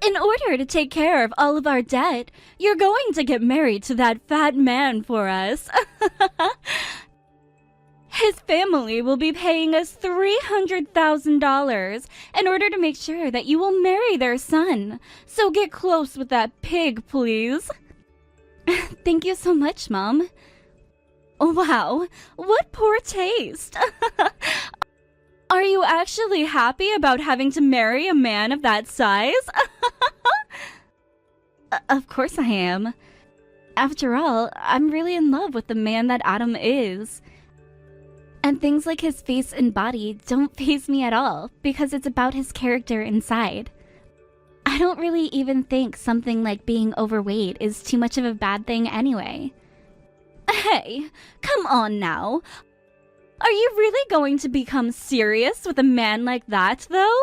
In order to take care of all of our debt, you're going to get married to that fat man for us. His family will be paying us $300,000 in order to make sure that you will marry their son. So get close with that pig, please. Thank you so much, Mom. Wow, what poor taste. Are you actually happy about having to marry a man of that size? Of course I am. After all, I'm really in love with the man that Adam is. And things like his face and body don't faze me at all, because it's about his character inside. I don't really even think something like being overweight is too much of a bad thing anyway. Hey, come on now. Are you really going to become serious with a man like that, though?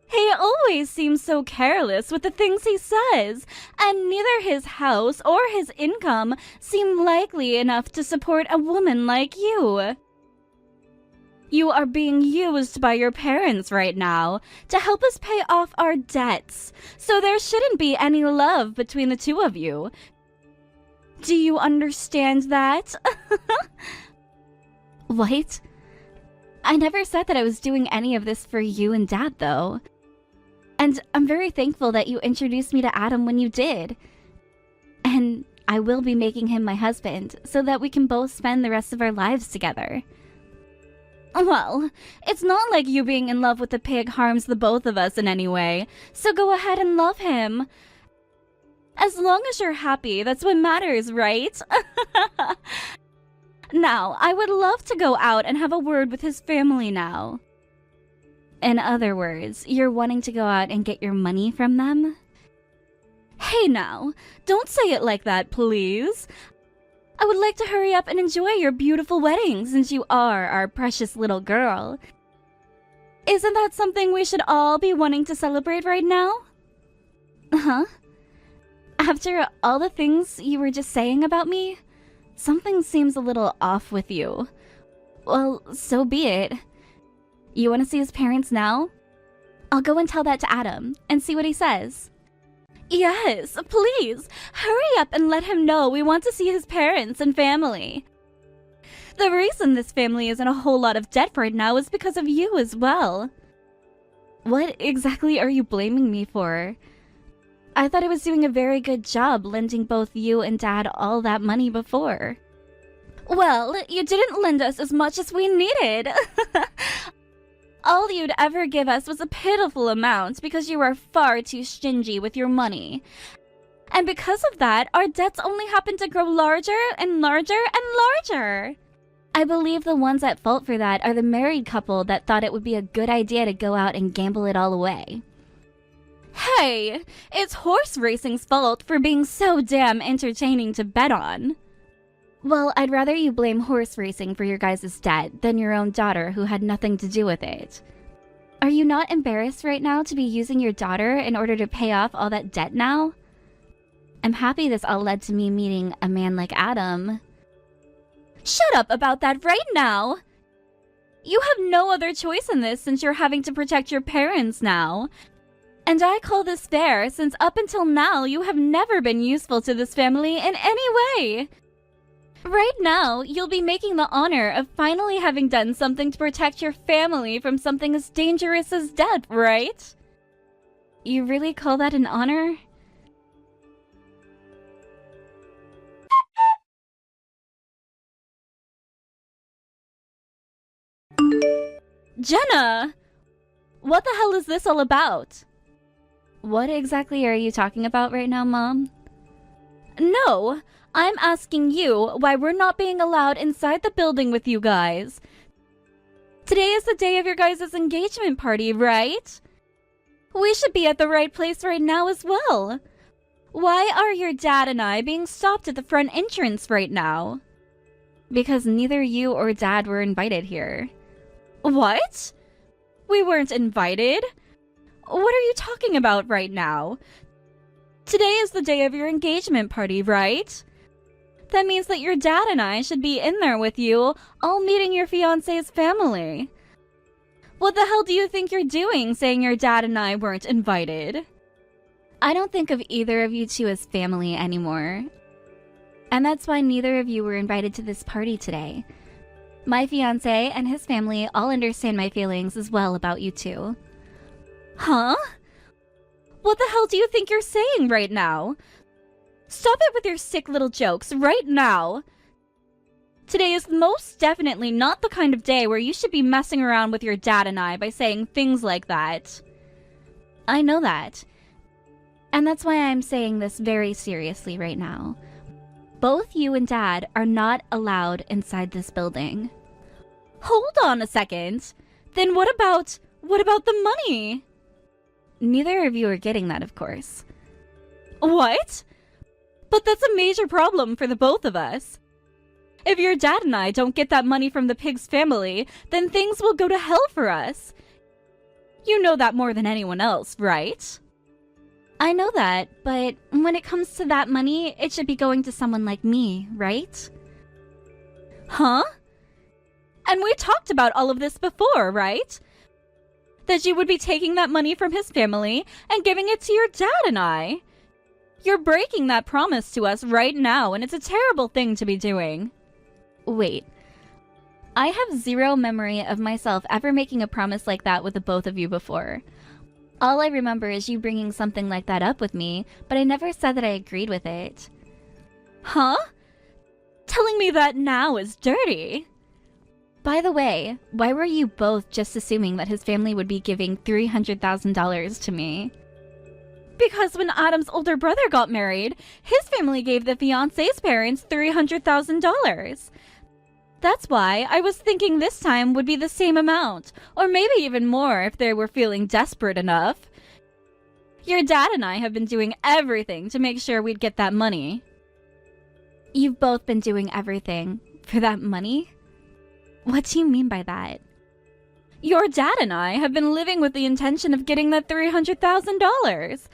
He always seems so careless with the things he says, and neither his house or his income seem likely enough to support a woman like you. You are being used by your parents right now to help us pay off our debts, so there shouldn't be any love between the two of you. Do you understand that? What? I never said that I was doing any of this for you and Dad, though. And I'm very thankful that you introduced me to Adam when you did. And I will be making him my husband, so that we can both spend the rest of our lives together. Well, it's not like you being in love with the pig harms the both of us in any way, so go ahead and love him. As long as you're happy, that's what matters, right? Now, I would love to go out and have a word with his family now. In other words, you're wanting to go out and get your money from them? Hey now, don't say it like that, please. I would like to hurry up and enjoy your beautiful wedding since you are our precious little girl. Isn't that something we should all be wanting to celebrate right now? Huh? After all the things you were just saying about me, something seems a little off with you. Well, so be it. You want to see his parents now? I'll go and tell that to Adam and see what he says. Yes, please, hurry up and let him know we want to see his parents and family. The reason this family is in a whole lot of debt right now is because of you as well. What exactly are you blaming me for? I thought I was doing a very good job lending both you and Dad all that money before. Well, you didn't lend us as much as we needed. All you'd ever give us was a pitiful amount because you were far too stingy with your money. And because of that, our debts only happen to grow larger and larger and larger. I believe the ones at fault for that are the married couple that thought it would be a good idea to go out and gamble it all away. Hey, it's horse racing's fault for being so damn entertaining to bet on. Well, I'd rather you blame horse racing for your guys' debt than your own daughter who had nothing to do with it. Are you not embarrassed right now to be using your daughter in order to pay off all that debt now? I'm happy this all led to me meeting a man like Adam. Shut up about that right now! You have no other choice in this since you're having to protect your parents now. And I call this fair since up until now you have never been useful to this family in any way. Right now, you'll be making the honor of finally having done something to protect your family from something as dangerous as death, right? You really call that an honor? Jenna! What the hell is this all about? What exactly are you talking about right now, Mom? No! I'm asking you why we're not being allowed inside the building with you guys. Today is the day of your guys' engagement party, right? We should be at the right place right now as well. Why are your dad and I being stopped at the front entrance right now? Because neither you or Dad were invited here. What? We weren't invited? What are you talking about right now? Today is the day of your engagement party, right? That means that your dad and I should be in there with you, all meeting your fiancé's family. What the hell do you think you're doing saying your dad and I weren't invited? I don't think of either of you two as family anymore. And that's why neither of you were invited to this party today. My fiancé and his family all understand my feelings as well about you two. Huh? What the hell do you think you're saying right now? Stop it with your sick little jokes right now. Today is most definitely not the kind of day where you should be messing around with your dad and I by saying things like that. I know that. And that's why I'm saying this very seriously right now. Both you and Dad are not allowed inside this building. Hold on a second. Then what about the money? Neither of you are getting that, of course. What? But that's a major problem for the both of us. If your dad and I don't get that money from the pig's family, then things will go to hell for us. You know that more than anyone else, right? I know that, but when it comes to that money, it should be going to someone like me, right? Huh? And we talked about all of this before, right? That you would be taking that money from his family and giving it to your dad and I. You're breaking that promise to us right now, and it's a terrible thing to be doing. Wait. I have zero memory of myself ever making a promise like that with the both of you before. All I remember is you bringing something like that up with me, but I never said that I agreed with it. Huh? Telling me that now is dirty. By the way, why were you both just assuming that his family would be giving $300,000 to me? Because when Adam's older brother got married, his family gave the fiancé's parents $300,000. That's why I was thinking this time would be the same amount, or maybe even more if they were feeling desperate enough. Your dad and I have been doing everything to make sure we'd get that money. You've both been doing everything for that money? What do you mean by that? Your dad and I have been living with the intention of getting that $300,000.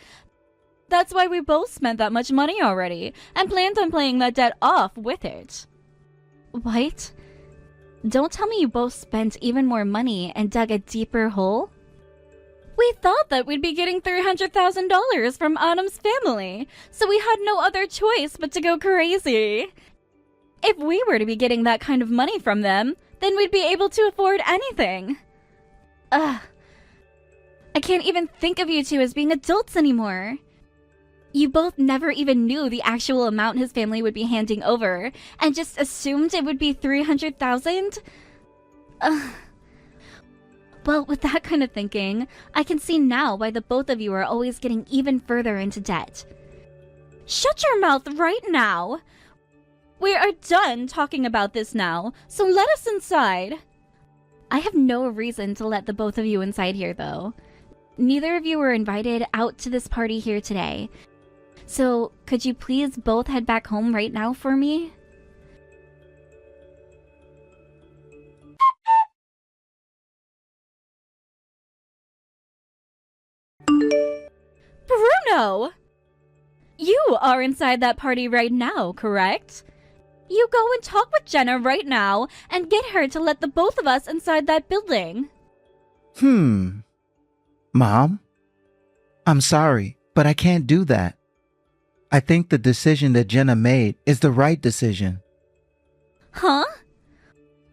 That's why we both spent that much money already, and planned on paying that debt off with it. What? Don't tell me you both spent even more money and dug a deeper hole? We thought that we'd be getting $300,000 from Adam's family, so we had no other choice but to go crazy. If we were to be getting that kind of money from them, then we'd be able to afford anything. Ugh. I can't even think of you two as being adults anymore. You both never even knew the actual amount his family would be handing over, and just assumed it would be $300,000? Ugh. Well, with that kind of thinking, I can see now why the both of you are always getting even further into debt. Shut your mouth right now! We are done talking about this now, so let us inside. I have no reason to let the both of you inside here, though. Neither of you were invited out to this party here today. So, could you please both head back home right now for me? Bruno! You are inside that party right now, correct? You go and talk with Jenna right now and get her to let the both of us inside that building. Mom? I'm sorry, but I can't do that. I think the decision that Jenna made is the right decision. Huh?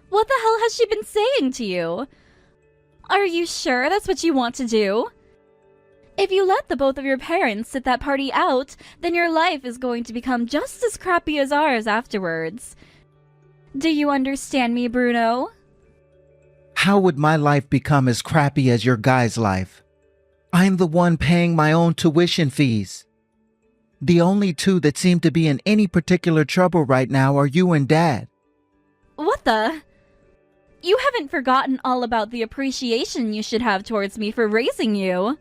What the hell has she been saying to you? Are you sure that's what you want to do? If you let the both of your parents sit that party out, then your life is going to become just as crappy as ours afterwards. Do you understand me, Bruno? How would my life become as crappy as your guy's life? I'm the one paying my own tuition fees. The only two that seem to be in any particular trouble right now are you and Dad. What the? You haven't forgotten all about the appreciation you should have towards me for raising you.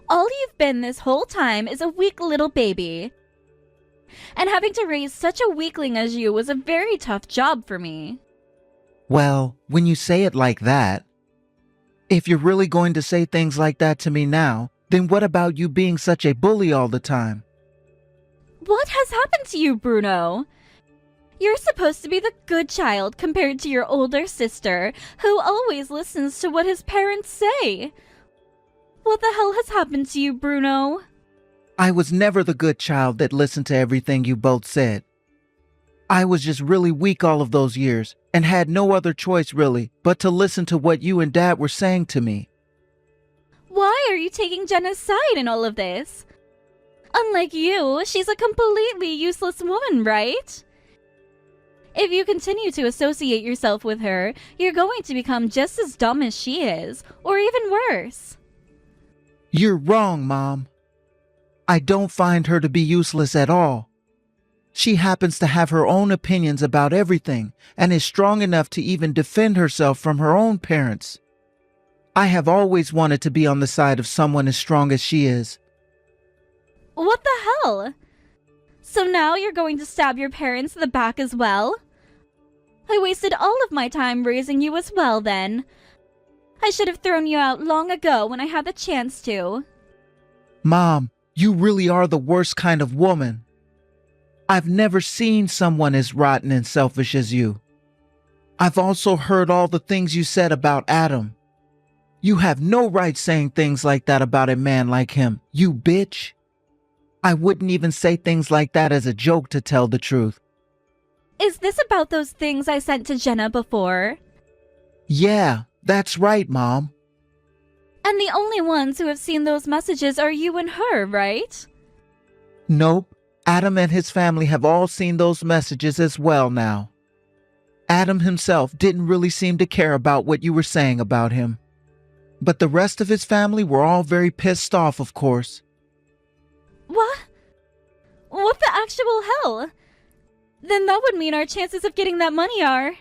All you've been this whole time is a weak little baby. And having to raise such a weakling as you was a very tough job for me. Well, when you say it like that, if you're really going to say things like that to me now, then what about you being such a bully all the time? What has happened to you, Bruno? You're supposed to be the good child compared to your older sister, who always listens to what his parents say. What the hell has happened to you, Bruno? I was never the good child that listened to everything you both said. I was just really weak all of those years and had no other choice really but to listen to what you and Dad were saying to me. Why are you taking Jenna's side in all of this? Unlike you, she's a completely useless woman, right? If you continue to associate yourself with her, you're going to become just as dumb as she is, or even worse. You're wrong, Mom. I don't find her to be useless at all. She happens to have her own opinions about everything and is strong enough to even defend herself from her own parents. I have always wanted to be on the side of someone as strong as she is. What the hell? So now you're going to stab your parents in the back as well? I wasted all of my time raising you as well then. I should have thrown you out long ago when I had the chance to. Mom, you really are the worst kind of woman. I've never seen someone as rotten and selfish as you. I've also heard all the things you said about Adam. You have no right saying things like that about a man like him, you bitch. I wouldn't even say things like that as a joke, to tell the truth. Is this about those things I sent to Jenna before? Yeah, that's right, Mom. And the only ones who have seen those messages are you and her, right? Nope. Adam and his family have all seen those messages as well now. Adam himself didn't really seem to care about what you were saying about him. But the rest of his family were all very pissed off, of course. What? What the actual hell? Then that would mean our chances of getting that money are...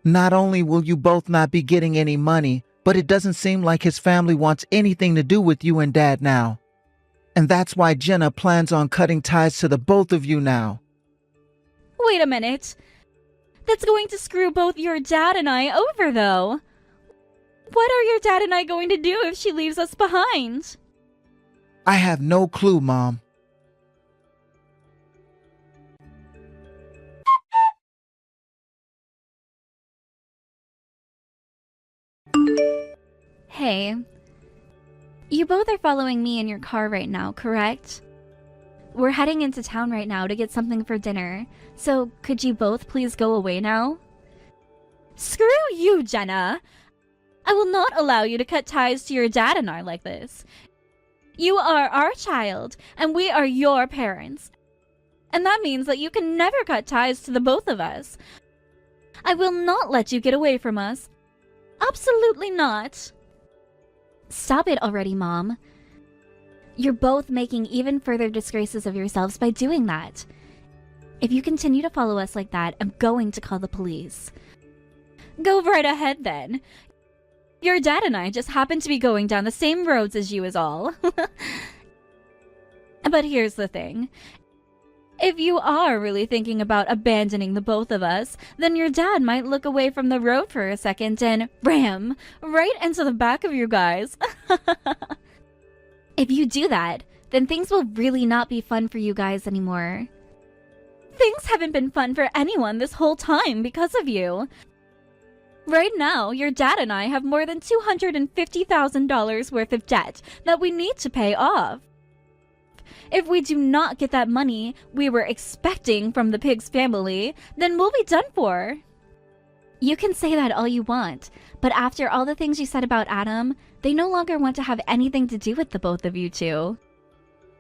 Not only will you both not be getting any money, but it doesn't seem like his family wants anything to do with you and Dad now. And that's why Jenna plans on cutting ties to the both of you now. Wait a minute. That's going to screw both your dad and I over, though. What are your dad and I going to do if she leaves us behind? I have no clue, Mom. Hey. You both are following me in your car right now, correct? We're heading into town right now to get something for dinner, so could you both please go away now? Screw you, Jenna! I will not allow you to cut ties to your dad and I like this. You are our child, and we are your parents. And that means that you can never cut ties to the both of us. I will not let you get away from us. Absolutely not. Stop it already, Mom. You're both making even further disgraces of yourselves by doing that. If you continue to follow us like that, I'm going to call the police. Go right ahead then. Your dad and I just happen to be going down the same roads as you is all. But here's the thing. If you are really thinking about abandoning the both of us, then your dad might look away from the road for a second and ram right into the back of you guys. If you do that, then things will really not be fun for you guys anymore. Things haven't been fun for anyone this whole time because of you. Right now, your dad and I have more than $250,000 worth of debt that we need to pay off. If we do not get that money we were expecting from the pig's family, then we'll be done for. You can say that all you want, but after all the things you said about Adam, they no longer want to have anything to do with the both of you two.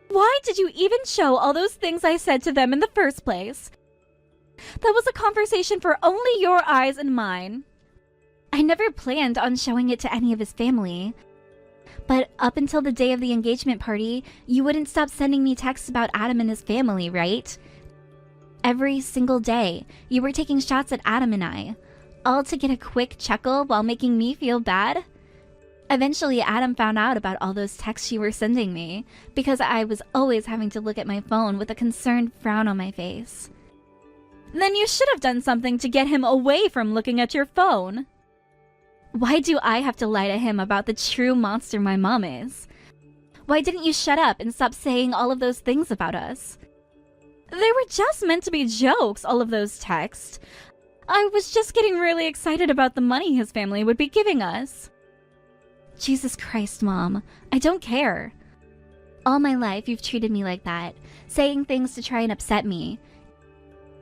Why did you even show all those things I said to them in the first place? That was a conversation for only your eyes and mine. I never planned on showing it to any of his family. But up until the day of the engagement party, you wouldn't stop sending me texts about Adam and his family, right? Every single day, you were taking shots at Adam and I, all to get a quick chuckle while making me feel bad. Eventually, Adam found out about all those texts you were sending me, because I was always having to look at my phone with a concerned frown on my face. Then you should have done something to get him away from looking at your phone. Why do I have to lie to him about the true monster my mom is? Why didn't you shut up and stop saying all of those things about us? They were just meant to be jokes, all of those texts. I was just getting really excited about the money his family would be giving us. Jesus Christ, Mom. I don't care. All my life, you've treated me like that, saying things to try and upset me.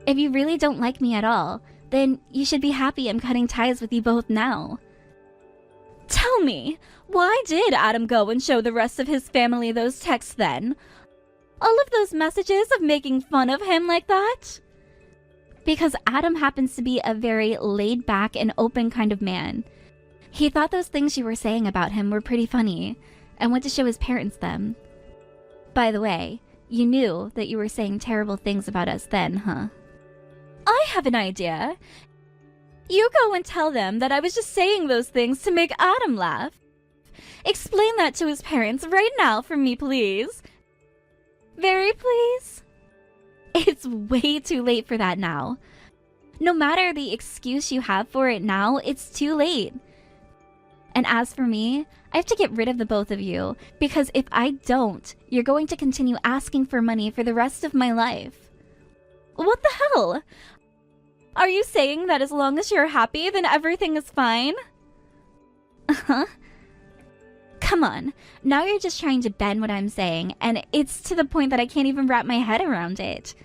If you really don't like me at all, then you should be happy I'm cutting ties with you both now. Tell me, why did Adam go and show the rest of his family those texts then? All of those messages of making fun of him like that? Because Adam happens to be a very laid-back and open kind of man. He thought those things you were saying about him were pretty funny, and went to show his parents them. By the way, you knew that you were saying terrible things about us then, huh? I have an idea. You go and tell them that I was just saying those things to make Adam laugh. Explain that to his parents right now for me, please. Very please? It's way too late for that now. No matter the excuse you have for it now, it's too late. And as for me, I have to get rid of the both of you, because if I don't, you're going to continue asking for money for the rest of my life. What the hell? Are you saying that as long as you're happy, then everything is fine? Uh-huh. Come on, now you're just trying to bend what I'm saying, and it's to the point that I can't even wrap my head around it.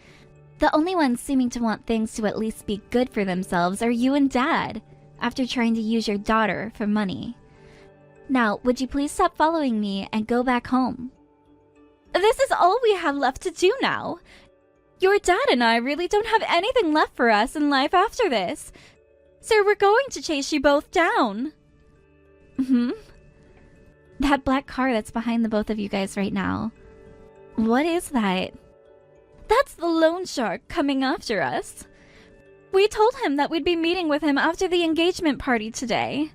The only ones seeming to want things to at least be good for themselves are you and Dad, after trying to use your daughter for money. Now, would you please stop following me and go back home? This is all we have left to do now. Your dad and I really don't have anything left for us in life after this, so we're going to chase you both down. That black car that's behind the both of you guys right now. What is that? That's the loan shark coming after us. We told him that we'd be meeting with him after the engagement party today.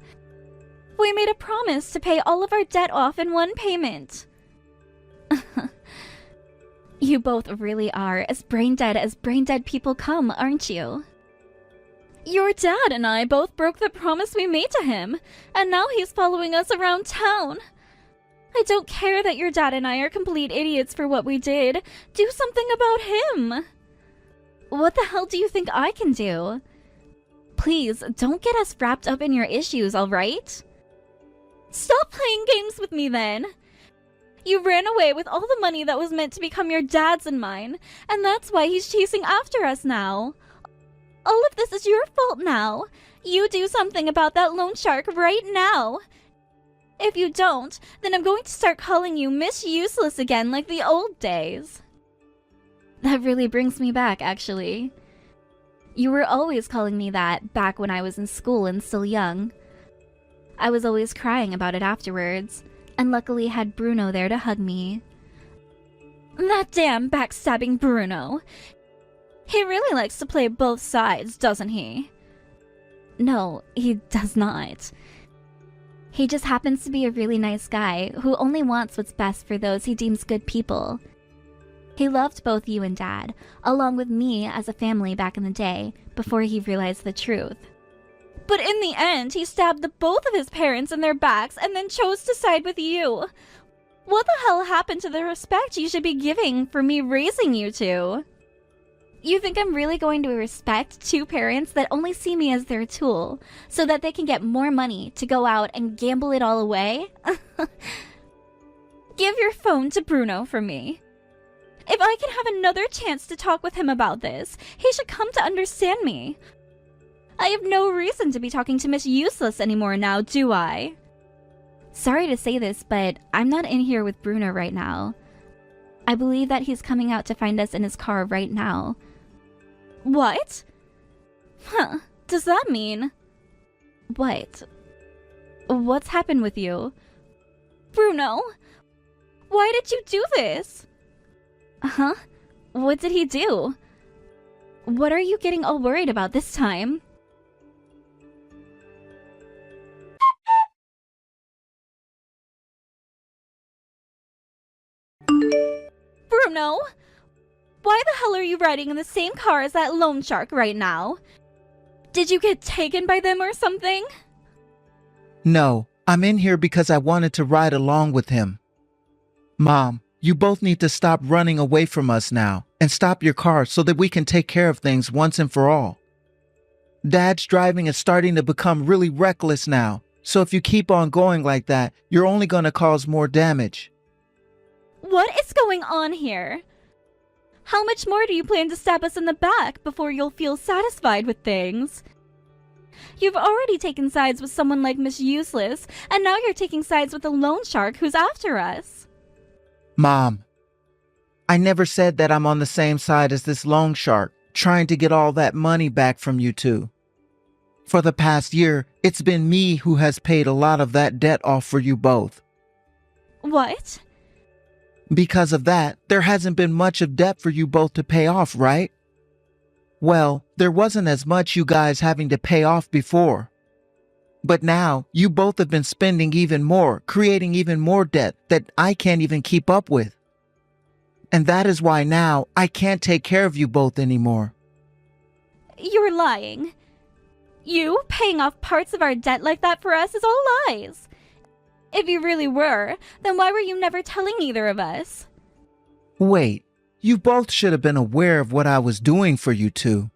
We made a promise to pay all of our debt off in one payment. You both really are as brain dead people come, aren't you? Your dad and I both broke the promise we made to him, and now he's following us around town. I don't care that your dad and I are complete idiots for what we did. Do something about him. What the hell do you think I can do? Please, don't get us wrapped up in your issues, alright? Stop playing games with me then. You ran away with all the money that was meant to become your dad's and mine, and that's why he's chasing after us now. All of this is your fault now. You do something about that loan shark right now. If you don't, then I'm going to start calling you Miss Useless again like the old days. That really brings me back, actually. You were always calling me that back when I was in school and still young. I was always crying about it afterwards, and luckily had Bruno there to hug me. That damn backstabbing Bruno. He really likes to play both sides, doesn't he? No, he does not. He just happens to be a really nice guy who only wants what's best for those he deems good people. He loved both you and Dad, along with me as a family back in the day, before he realized the truth. But in the end, he stabbed the both of his parents in their backs and then chose to side with you. What the hell happened to the respect you should be giving for me raising you two? You think I'm really going to respect two parents that only see me as their tool, so that they can get more money to go out and gamble it all away? Give your phone to Bruno for me. If I can have another chance to talk with him about this, he should come to understand me. I have no reason to be talking to Miss Useless anymore now, do I? Sorry to say this, but I'm not in here with Bruno right now. I believe that he's coming out to find us in his car right now. What? Huh, does that mean? What? What's happened with you? Bruno? Why did you do this? Huh? What did he do? What are you getting all worried about this time? Bruno? Why the hell are you riding in the same car as that loan shark right now? Did you get taken by them or something? No, I'm in here because I wanted to ride along with him. Mom, you both need to stop running away from us now and stop your car so that we can take care of things once and for all. Dad's driving is starting to become really reckless now, so if you keep on going like that, you're only going to cause more damage. What is going on here? How much more do you plan to stab us in the back before you'll feel satisfied with things? You've already taken sides with someone like Miss Useless, and now you're taking sides with a loan shark who's after us. Mom, I never said that I'm on the same side as this loan shark, trying to get all that money back from you two. For the past year, it's been me who has paid a lot of that debt off for you both. What? Because of that, there hasn't been much of debt for you both to pay off, right? Well, there wasn't as much you guys having to pay off before. But now, you both have been spending even more, creating even more debt that I can't even keep up with. And that is why now I can't take care of you both anymore. You're lying. You paying off parts of our debt like that for us is all lies. If you really were, then why were you never telling either of us? Wait, you both should have been aware of what I was doing for you two.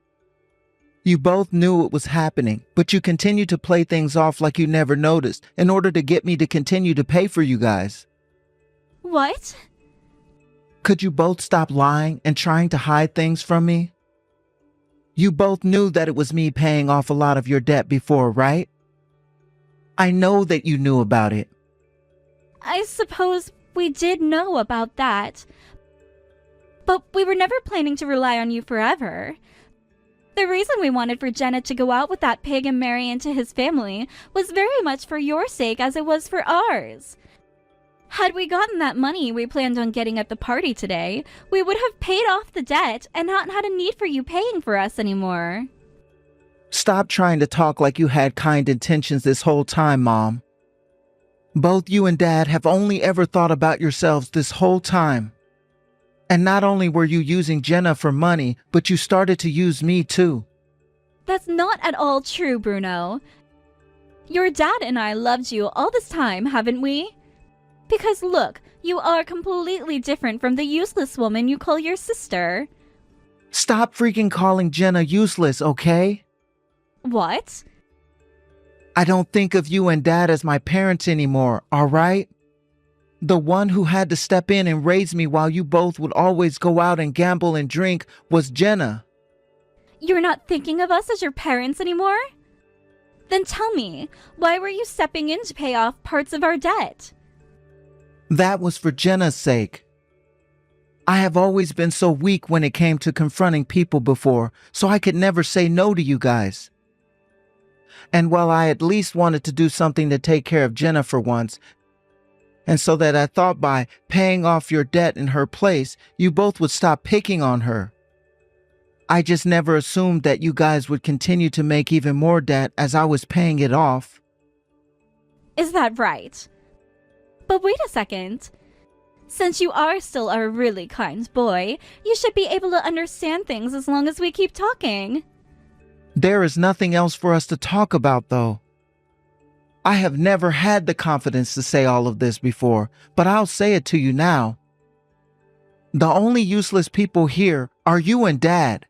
You both knew it was happening, but you continued to play things off like you never noticed in order to get me to continue to pay for you guys. What? Could you both stop lying and trying to hide things from me? You both knew that it was me paying off a lot of your debt before, right? I know that you knew about it. I suppose we did know about that. But we were never planning to rely on you forever. The reason we wanted for Jenna to go out with that pig and marry into his family was very much for your sake as it was for ours. Had we gotten that money we planned on getting at the party today, we would have paid off the debt and not had a need for you paying for us anymore. Stop trying to talk like you had kind intentions this whole time, Mom. Both you and Dad have only ever thought about yourselves this whole time. And not only were you using Jenna for money, but you started to use me too. That's not at all true, Bruno. Your dad and I loved you all this time, haven't we? Because look, you are completely different from the useless woman you call your sister. Stop freaking calling Jenna useless, okay? What? I don't think of you and Dad as my parents anymore, all right? The one who had to step in and raise me while you both would always go out and gamble and drink was Jenna. You're not thinking of us as your parents anymore? Then tell me, why were you stepping in to pay off parts of our debt? That was for Jenna's sake. I have always been so weak when it came to confronting people before, so I could never say no to you guys. And while I at least wanted to do something to take care of Jenna for once, and so that I thought by paying off your debt in her place, you both would stop picking on her. I just never assumed that you guys would continue to make even more debt as I was paying it off. Is that right? But wait a second. Since you are still a really kind boy, you should be able to understand things as long as we keep talking. There is nothing else for us to talk about, though. I have never had the confidence to say all of this before, but I'll say it to you now. The only useless people here are you and Dad.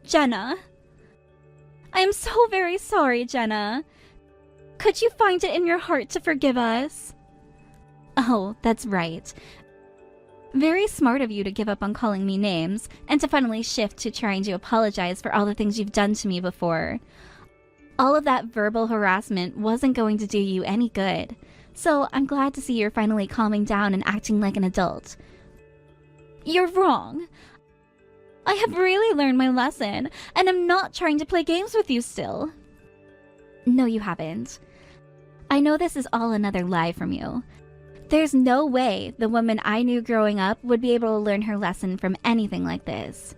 Jenna. I am so very sorry, Jenna. Could you find it in your heart to forgive us? Oh, that's right. Very smart of you to give up on calling me names and to finally shift to trying to apologize for all the things you've done to me before. All of that verbal harassment wasn't going to do you any good, so I'm glad to see you're finally calming down and acting like an adult. You're wrong. I have really learned my lesson, and I'm not trying to play games with you still. No, you haven't. I know this is all another lie from you. There's no way the woman I knew growing up would be able to learn her lesson from anything like this.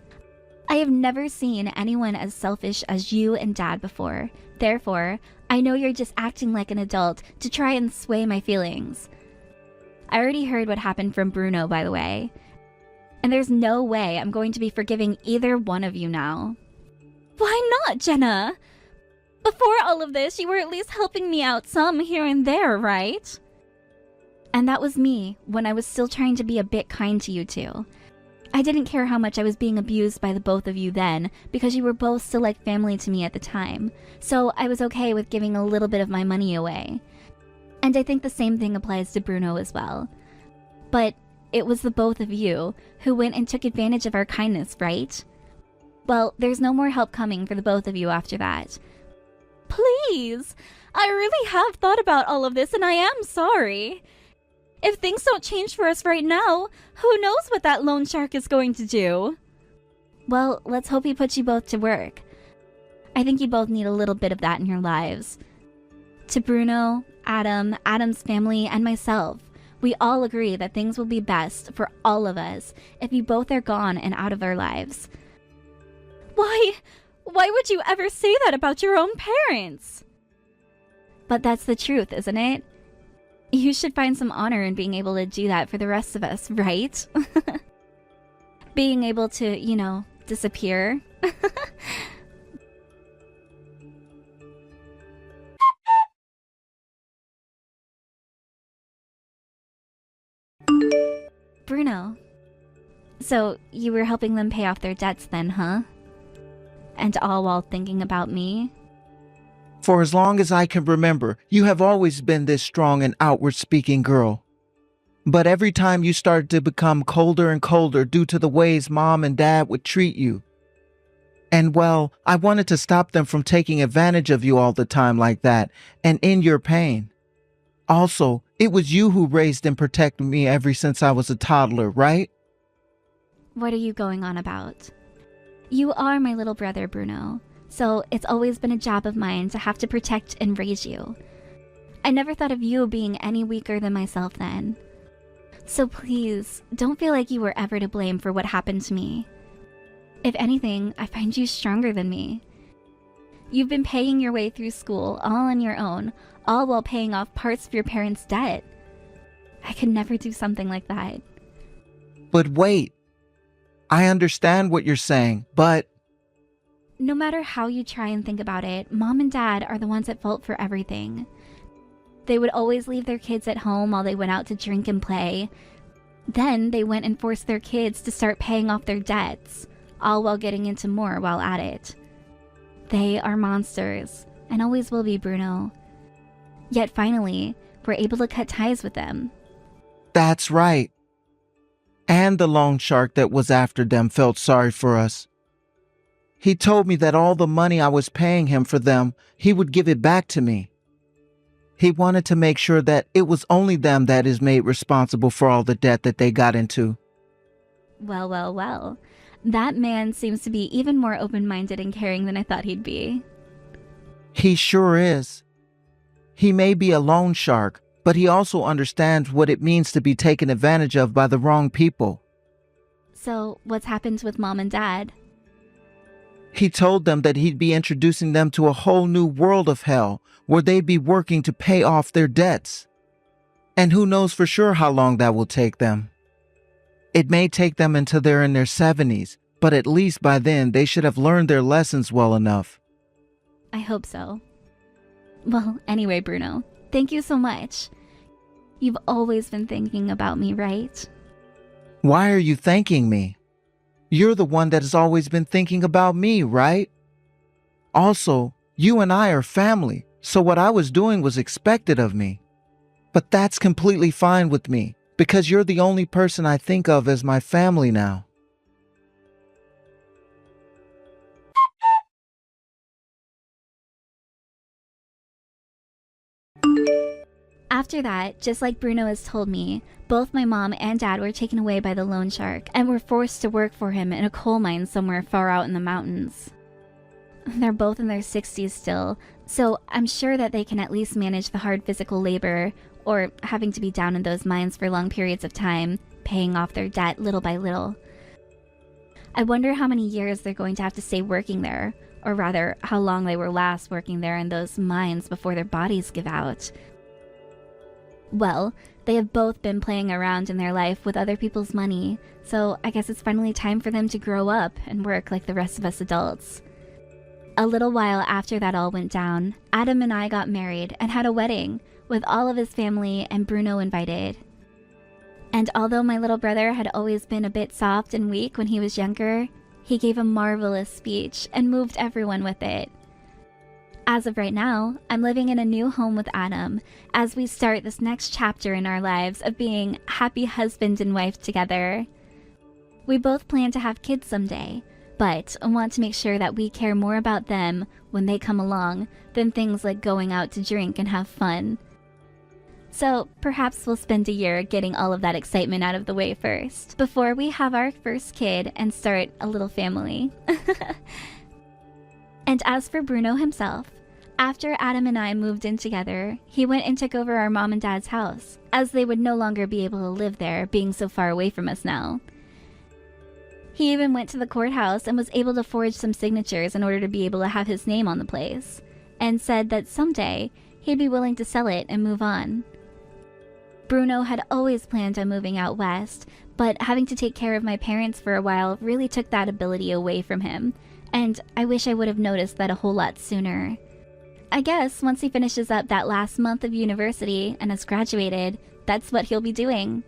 I have never seen anyone as selfish as you and Dad before. Therefore, I know you're just acting like an adult to try and sway my feelings. I already heard what happened from Bruno, by the way. And there's no way I'm going to be forgiving either one of you now. Why not, Jenna? Before all of this, you were at least helping me out some here and there, right? And that was me, when I was still trying to be a bit kind to you two. I didn't care how much I was being abused by the both of you then, because you were both still like family to me at the time, so I was okay with giving a little bit of my money away. And I think the same thing applies to Bruno as well. But it was the both of you who went and took advantage of our kindness, right? Well, there's no more help coming for the both of you after that. Please! I really have thought about all of this and I am sorry. If things don't change for us right now, who knows what that loan shark is going to do? Well, let's hope he puts you both to work. I think you both need a little bit of that in your lives. To Bruno, Adam, Adam's family, and myself, we all agree that things will be best for all of us if you both are gone and out of our lives. Why would you ever say that about your own parents? But that's the truth, isn't it? You should find some honor in being able to do that for the rest of us, right? Being able to, disappear. Bruno. So, you were helping them pay off their debts then, huh? And all while thinking about me? For as long as I can remember, you have always been this strong and outward-speaking girl. But every time you started to become colder and colder due to the ways Mom and Dad would treat you. And well, I wanted to stop them from taking advantage of you all the time like that, and in your pain. Also, it was you who raised and protected me ever since I was a toddler, right? What are you going on about? You are my little brother, Bruno. So it's always been a job of mine to have to protect and raise you. I never thought of you being any weaker than myself then. So please, don't feel like you were ever to blame for what happened to me. If anything, I find you stronger than me. You've been paying your way through school all on your own, all while paying off parts of your parents' debt. I could never do something like that. But wait. I understand what you're saying, but... No matter how you try and think about it, Mom and Dad are the ones at fault for everything. They would always leave their kids at home while they went out to drink and play. Then they went and forced their kids to start paying off their debts, all while getting into more while at it. They are monsters, and always will be, Bruno. Yet finally, we're able to cut ties with them. That's right. And the loan shark that was after them felt sorry for us. He told me that all the money I was paying him for them, he would give it back to me. He wanted to make sure that it was only them that is made responsible for all the debt that they got into. Well. That man seems to be even more open-minded and caring than I thought he'd be. He sure is. He may be a loan shark, but he also understands what it means to be taken advantage of by the wrong people. So, what's happened with Mom and Dad? He told them that he'd be introducing them to a whole new world of hell where they'd be working to pay off their debts. And who knows for sure how long that will take them. It may take them until they're in their 70s, but at least by then they should have learned their lessons well enough. I hope so. Well, anyway, Bruno, thank you so much. You've always been thinking about me, right? Why are you thanking me? You're the one that has always been thinking about me, right? Also, you and I are family, so what I was doing was expected of me. But that's completely fine with me, because you're the only person I think of as my family now. After that, just like Bruno has told me, both my mom and dad were taken away by the loan shark and were forced to work for him in a coal mine somewhere far out in the mountains. They're both in their 60s still, so I'm sure that they can at least manage the hard physical labor, or having to be down in those mines for long periods of time, paying off their debt little by little. I wonder how many years they're going to have to stay working there, or rather, how long they will last working there in those mines before their bodies give out. Well, they have both been playing around in their life with other people's money, so I guess it's finally time for them to grow up and work like the rest of us adults. A little while after that all went down, Adam and I got married and had a wedding with all of his family and Bruno invited. And although my little brother had always been a bit soft and weak when he was younger, he gave a marvelous speech and moved everyone with it. As of right now, I'm living in a new home with Adam as we start this next chapter in our lives of being happy husband and wife together. We both plan to have kids someday, but want to make sure that we care more about them when they come along than things like going out to drink and have fun. So perhaps we'll spend a year getting all of that excitement out of the way first, before we have our first kid and start a little family. And as for Bruno himself, after Adam and I moved in together, he went and took over our mom and dad's house, as they would no longer be able to live there, being so far away from us now. He even went to the courthouse and was able to forge some signatures in order to be able to have his name on the place, and said that someday he'd be willing to sell it and move on. Bruno had always planned on moving out west, but having to take care of my parents for a while really took that ability away from him, and I wish I would have noticed that a whole lot sooner. I guess once he finishes up that last month of university and has graduated, that's what he'll be doing.